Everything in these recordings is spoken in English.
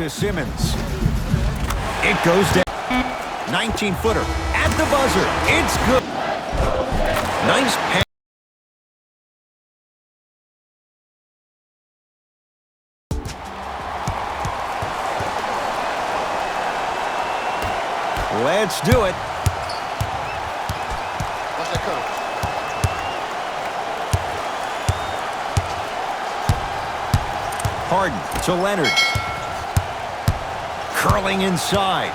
To Simmons. It goes down. 19-footer at the buzzer. It's good. Nice pass. Let's do it. Watch that come. Harden to Leonard. Curling inside.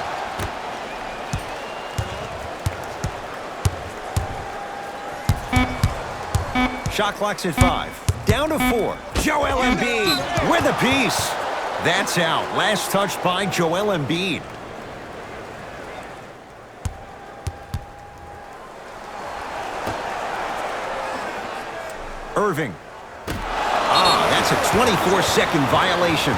Shot clock's at 5. Down to 4. Joel Embiid with a piece. That's out. Last touch by Joel Embiid. Irving. That's a 24-second violation.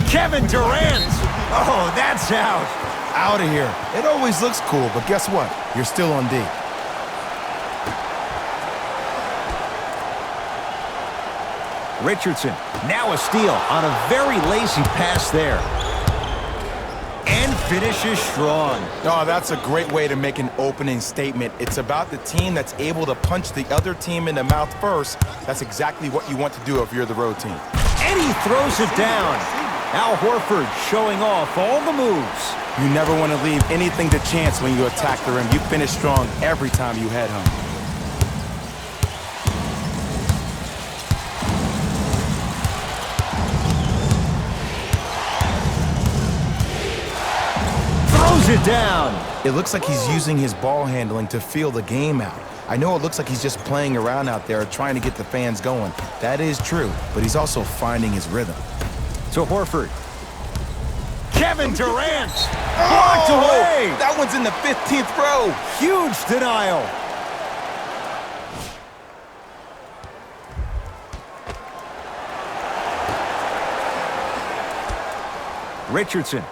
Kevin Durant. Oh, that's out. Out of here. It always looks cool, but guess what? You're still on D. Richardson, now a steal on a very lazy pass there. And finishes strong. Oh, that's a great way to make an opening statement. It's about the team that's able to punch the other team in the mouth first. That's exactly what you want to do if you're the road team. And he throws it down. Al Horford showing off all the moves. You never want to leave anything to chance when you attack the rim. You finish strong every time you head home. Throws it down. It looks like he's using his ball handling to feel the game out. I know it looks like he's just playing around out there trying to get the fans going. That is true, but he's also finding his rhythm. To Horford. Kevin Durant. Blocked away. That one's in the 15th row. Huge denial. Richardson.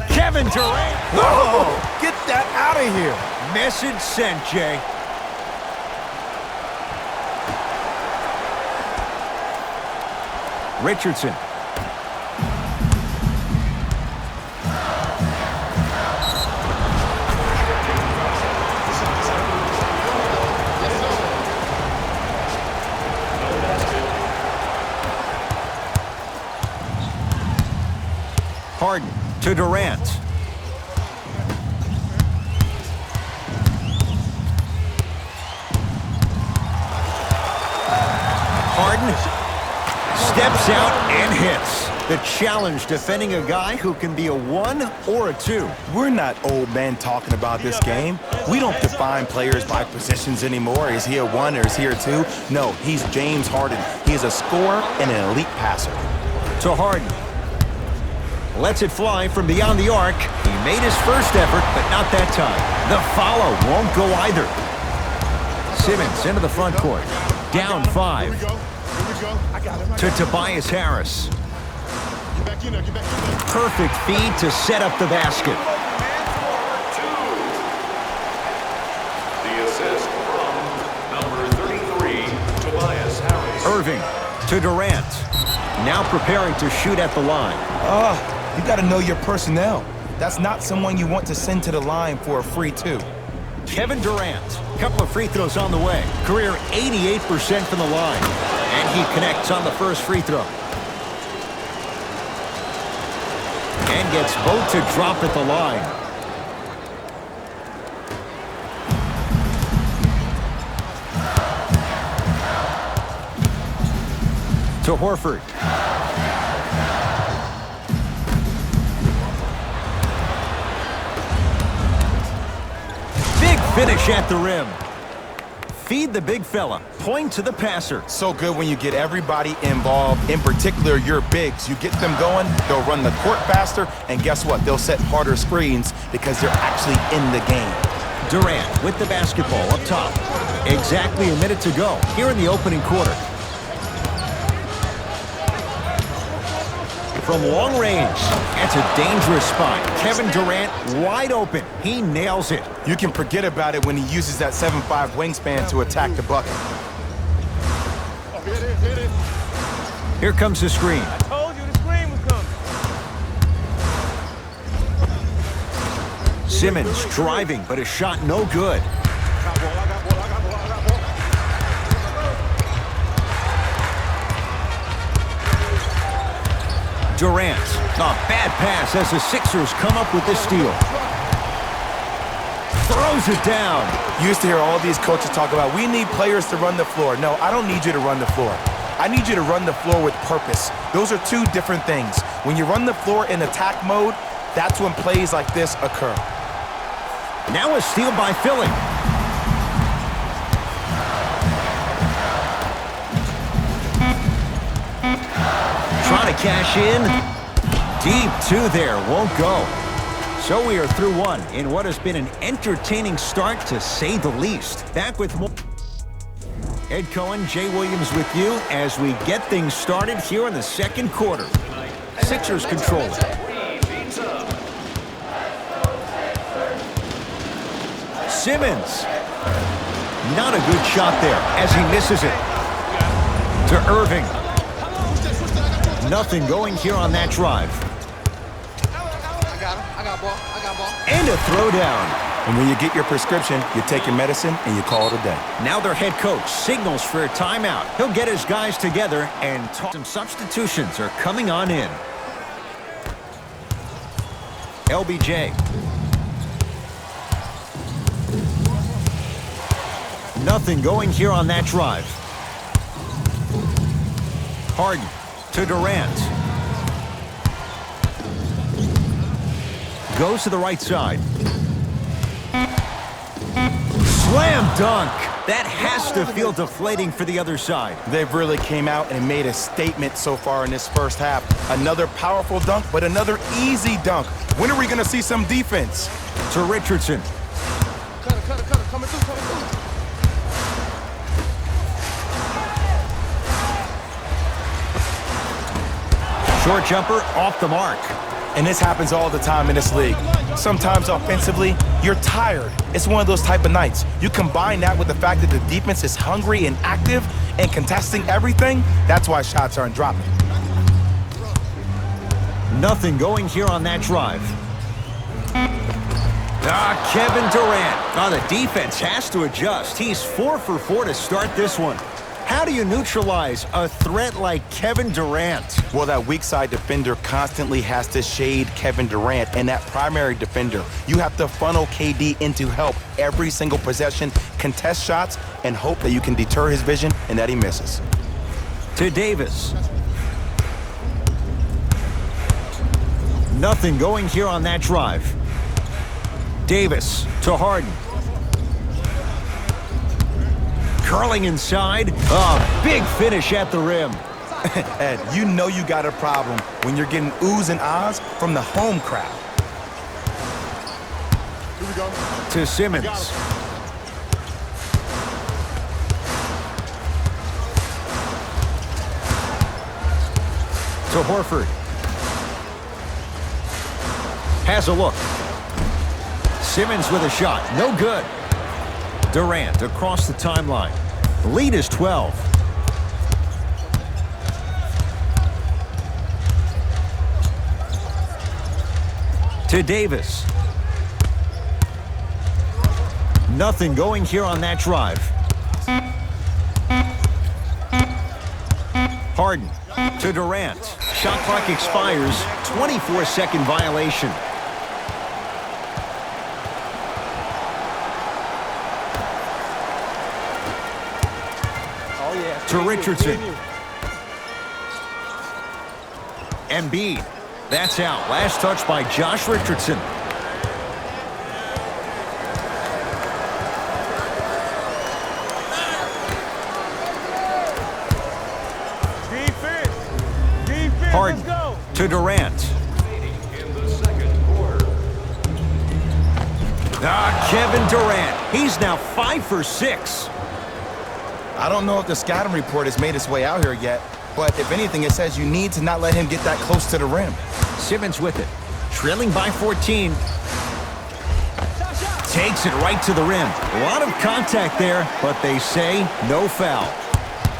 Kevin Durant. Oh, get that out of here. Message sent, Jay. Richardson. Harden to Durant. Harden steps out and hits. The challenge defending a guy who can be a 1 or a 2. We're not old men talking about this game. We don't define players by positions anymore. Is he a 1 or is he a 2? No, he's James Harden. He is a scorer and an elite passer. To Harden. Lets it fly from beyond the arc. He made his first effort, but not that time. The follow won't go either. Simmons into the front court. Down 5. Here we go. To Tobias Harris. Perfect feed to set up the basket. The assist from number 33, Tobias Harris. Irving to Durant. Now preparing to shoot at the line. You got to know your personnel. That's not someone you want to send to the line for a free 2. Kevin Durant. Couple of free throws on the way. Career 88% from the line. And he connects on the first free throw. And gets both to drop at the line. To Horford. Big finish at the rim. Feed the big fella. Point to the passer. So good when you get everybody involved, in particular your bigs. You get them going, they'll run the court faster, and guess what? They'll set harder screens because they're actually in the game. Durant with the basketball up top. Exactly a minute to go here in the opening quarter. from long range. That's a dangerous spot. Kevin Durant wide open. He nails it. You can forget about it when he uses that 7'5" wingspan to attack the bucket. Oh, here it is, here it is. Here comes the screen. I told you the screen was coming. Simmons driving, but a shot no good. I got ball, I got ball, I got ball, I got ball. Durant. A bad pass as the Sixers come up with this steal. Throws it down. You used to hear all these coaches talk about, we need players to run the floor. No, I don't need you to run the floor. I need you to run the floor with purpose. Those are two different things. When you run the floor in attack mode, that's when plays like this occur. Now a steal by Philly. Trying to cash in. Deep two there. Won't go. So we are through one in what has been an entertaining start, to say the least. Back with more. Ed Cohen, Jay Williams with you as we get things started here in the second quarter. Sixers control it. Simmons. Not a good shot there as he misses it. To Irving. Nothing going here on that drive. I got him. I got ball. I got ball. And a throwdown. And when you get your prescription, you take your medicine and you call it a day. Now their head coach signals for a timeout. He'll get his guys together and talk. Some substitutions are coming on in. LBJ. Nothing going here on that drive. Harden to Durant. Goes to the right side. Slam dunk. That has to feel deflating for the other side. They've really came out and made a statement so far in this first half. Another powerful dunk, but another easy dunk. When are we going to see some defense? To Richardson. Cutter, coming through, coming through. Short jumper off the mark. And this happens all the time in this league. Sometimes offensively, you're tired. It's one of those type of nights. You combine that with the fact that the defense is hungry and active and contesting everything, that's why shots aren't dropping. Nothing going here on that drive. Kevin Durant. The defense has to adjust. He's 4 for 4 to start this one. How do you neutralize a threat like Kevin Durant? Well, that weak side defender constantly has to shade Kevin Durant, and that primary defender, you have to funnel KD into help every single possession, contest shots, and hope that you can deter his vision and that he misses. To Davis. Nothing going here on that drive. Davis to Harden. Curling inside. Big finish at the rim. Ed, you know you got a problem when you're getting oohs and ahs from the home crowd. Here we go. To Simmons. To Horford. Has a look. Simmons with a shot. No good. Durant across the timeline. The lead is 12. To Davis. Nothing going here on that drive. Harden to Durant. Shot clock expires. 24-second violation. To Richardson. Embiid. That's out. Last touch by Josh Richardson. Defense, Harden let's go. to Durant. In the second quarter. Kevin Durant. He's now 5 for 6. I don't know if the scouting report has made its way out here yet, but if anything, it says you need to not let him get that close to the rim. Simmons with it. Trailing by 14. Takes it right to the rim. A lot of contact there, but they say no foul.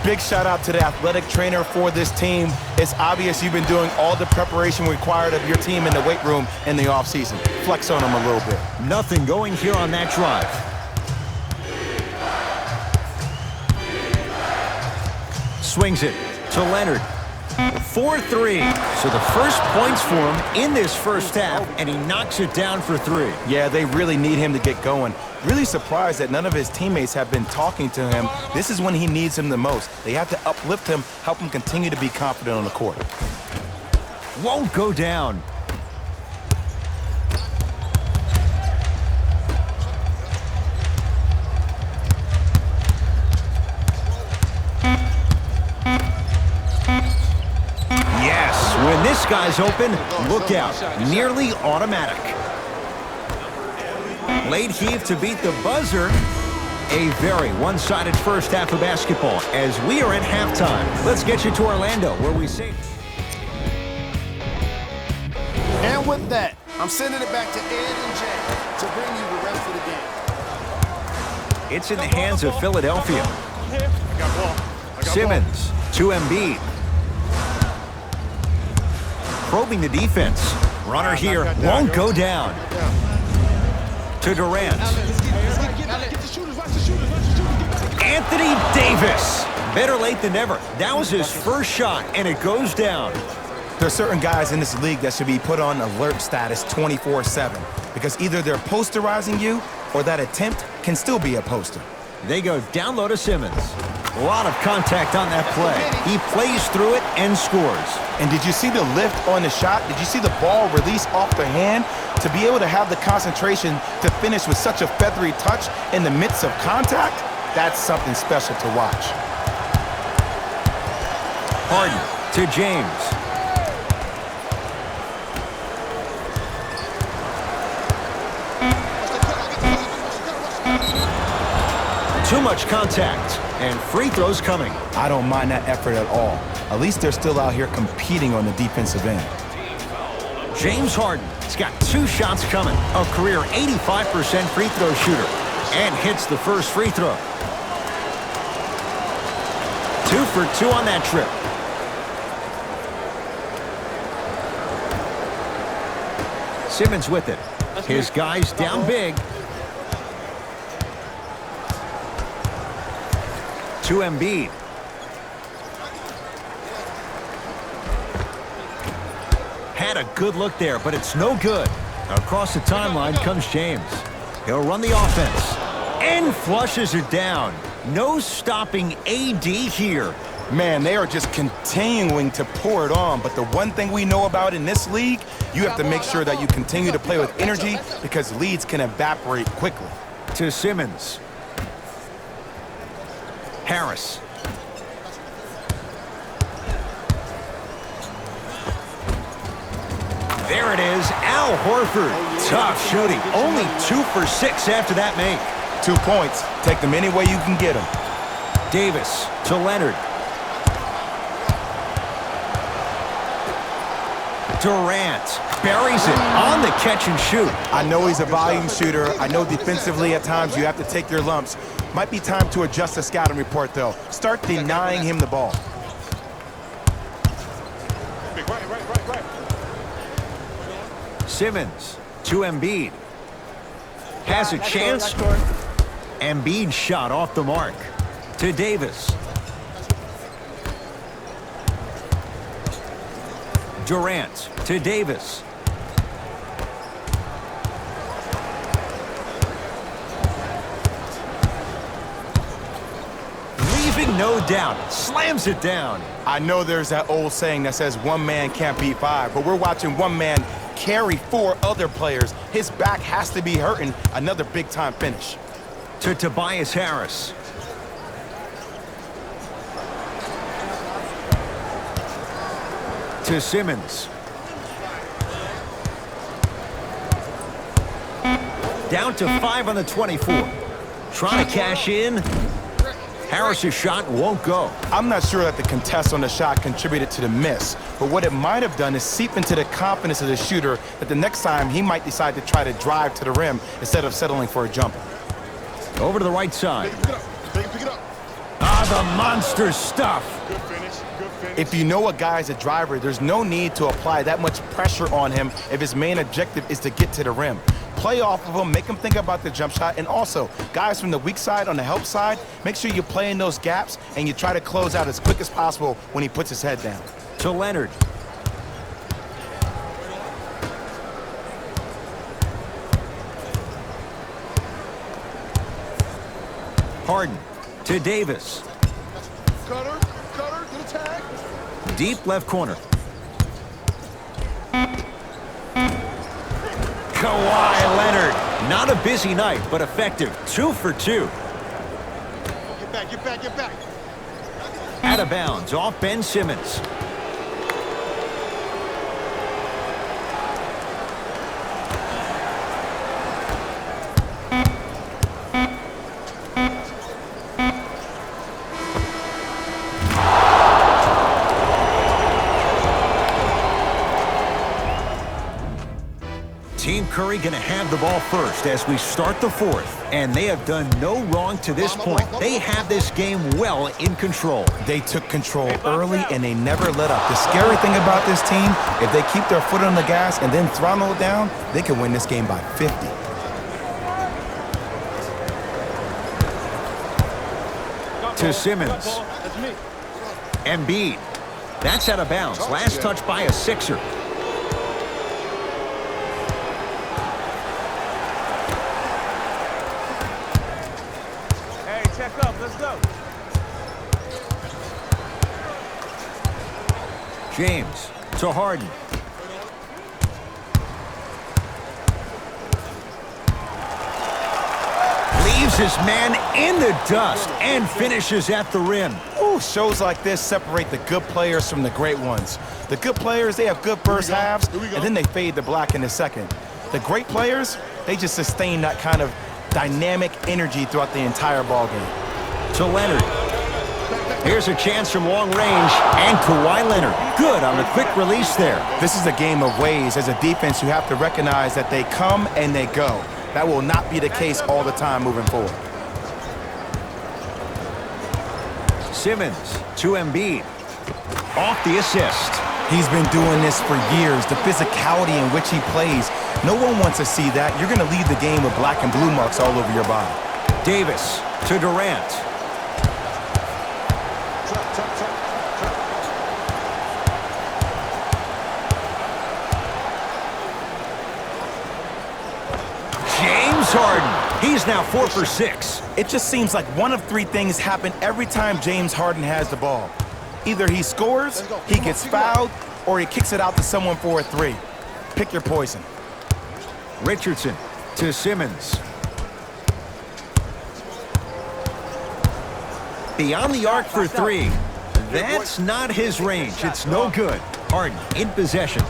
Big shout out to the athletic trainer for this team. It's obvious you've been doing all the preparation required of your team in the weight room in the offseason. Flex on them a little bit. Nothing going here on that drive. Swings it to Leonard. 4-3. So the first points for him in this first half, and he knocks it down for 3. Yeah, they really need him to get going. Really surprised that none of his teammates have been talking to him. This is when he needs him the most. They have to uplift him, help him continue to be confident on the court. Won't go down. Yes, when this guy's open, look out. Nearly automatic. Late heave to beat the buzzer. A very one-sided first half of basketball as we are at halftime. Let's get you to Orlando where we see. And with that, I'm sending it back to Ed and Jay to bring you the rest of the game. It's in the hands of Philadelphia. I got ball. Simmons to Embiid. Probing the defense. Runner here won't go down. To Durant. Anthony Davis. Better late than never. That was his first shot, and it goes down. There are certain guys in this league that should be put on alert status 24/7 because either they're posterizing you or that attempt can still be a poster. They go down low to Simmons. A lot of contact on that play. He plays through it and scores. And did you see the lift on the shot? Did you see the ball release off the hand? To be able to have the concentration to finish with such a feathery touch in the midst of contact, that's something special to watch. Harden to James. Too much contact, and free throws coming. I don't mind that effort at all. At least they're still out here competing on the defensive end. James Harden has got 2 shots coming. A career 85% free throw shooter, and hits the first free throw. 2 for 2 on that trip. Simmons with it. His guys down big. To Embiid. Had a good look there, but it's no good. Across the timeline comes James. He'll run the offense and flushes it down. No stopping AD here. Man, they are just continuing to pour it on. But the one thing we know about in this league, you have to make sure that you continue to play with energy because leads can evaporate quickly. To Simmons. Harris. There it is, Al Horford. Tough shooting. Only 2 for 6 after that make. 2 points. Take them any way you can get them. Davis to Leonard. Durant buries it on the catch and shoot. I know he's a volume shooter. I know defensively at times you have to take your lumps. Might be time to adjust the scouting report, though. Start denying him the ball. Right. Simmons to Embiid. Has a chance. Embiid shot off the mark. To Davis. Durant to Davis. Leaving no doubt. Slams it down. I know there's that old saying that says one man can't beat 5, but we're watching one man carry 4 other players. His back has to be hurting. Another big-time finish. To Tobias Harris. To Simmons. Down to 5 on the 24. Trying to cash in. Harris's shot won't go. I'm not sure that the contest on the shot contributed to the miss, but what it might have done is seep into the confidence of the shooter that the next time he might decide to try to drive to the rim instead of settling for a jumper. Over to the right side. Pick it up. Ah, the monster stuff. Good finish. Good finish. If you know a guy's a driver, there's no need to apply that much pressure on him if his main objective is to get to the rim. Play off of him, make him think about the jump shot, and also, guys from the weak side on the help side, make sure you play in those gaps and you try to close out as quick as possible when he puts his head down. To Leonard. Harden to Davis. Cutter, get a tag. Deep left corner. Kawhi Leonard. Not a busy night, but effective. 2 for 2. Get back. Out of bounds off Ben Simmons. Team Curry going to have the ball first as we start the fourth. And they have done no wrong to this point. They have this game well in control. They took control early and they never let up. The scary thing about this team, if they keep their foot on the gas and then throttle it down, they can win this game by 50. To Simmons. That's me. Embiid. That's out of bounds. Last touch by a Sixer. Hey, check up. Let's go. James to Harden. Leaves his man in the dust and finishes at the rim. Ooh, shows like this separate the good players from the great ones. The good players, they have good first halves, and then they fade to black in the second. The great players, they just sustain that kind of dynamic energy throughout the entire ball game. To Leonard. Here's a chance from long range, and Kawhi Leonard. Good on the quick release there. This is a game of ways. As a defense, you have to recognize that they come and they go. That will not be the case all the time moving forward. Simmons to Embiid. Off the assist. He's been doing this for years. The physicality in which he plays, no one wants to see that. You're going to leave the game with black and blue marks all over your body. Davis to Durant. James Harden. He's now 4 for 6. It just seems like one of three things happen every time James Harden has the ball. Either he scores, he gets fouled, or he kicks it out to someone for a three. Pick your poison. Richardson to Simmons. Beyond the arc for 3. That's not his range. It's no good. Harden in possession.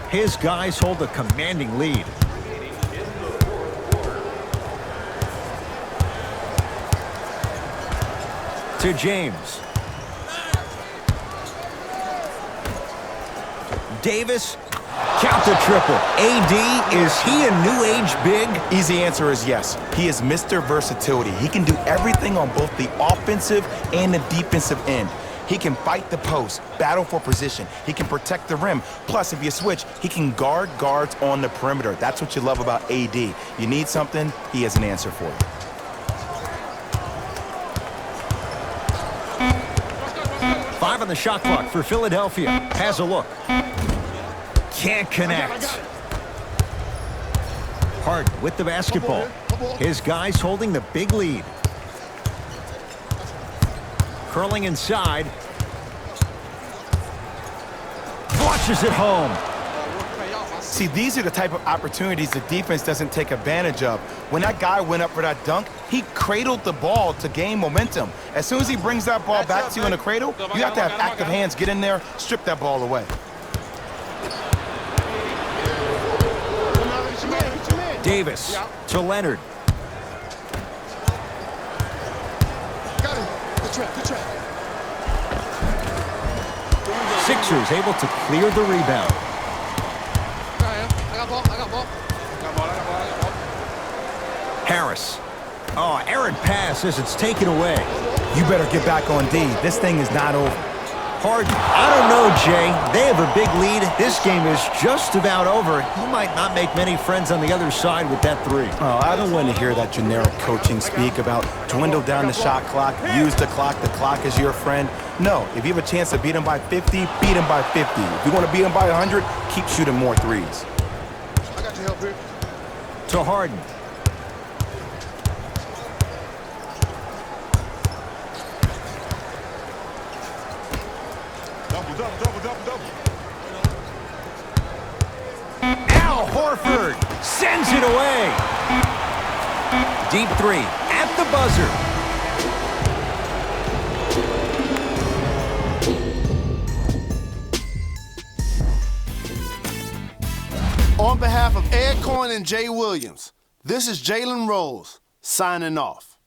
His guys hold a commanding lead. To James. Davis, count the triple. AD, is he a new age big? Easy answer is yes. He is Mr. Versatility. He can do everything on both the offensive and the defensive end. He can fight the post, battle for position. He can protect the rim. Plus, if you switch, he can guard guards on the perimeter. That's what you love about AD. You need something, he has an answer for you. Five on the shot clock for Philadelphia. Has a look. Can't connect. Harden with the basketball. His guys holding the big lead. Curling inside. Flushes it home. See, these are the type of opportunities the defense doesn't take advantage of. When that guy went up for that dunk, he cradled the ball to gain momentum. As soon as he brings that ball back to you in the cradle, you have to have active hands get in there, strip that ball away. Davis to Leonard. Good trap, good trap. Sixers able to clear the rebound. I got ball, I got ball. Harris. Oh, errant pass as it's taken away. You better get back on D. This thing is not over. Harden. I don't know, Jay. They have a big lead. This game is just about over. He might not make many friends on the other side with that three. Oh, I don't want to hear that generic coaching speak about dwindle down the shot clock, use the clock is your friend. No, if you have a chance to beat him by 50, beat him by 50. If you want to beat him by 100, keep shooting more threes. I got your help here. To Harden. Al Horford sends it away. Deep three at the buzzer. On behalf of Ed Coyne and Jay Williams, this is Jalen Rose signing off.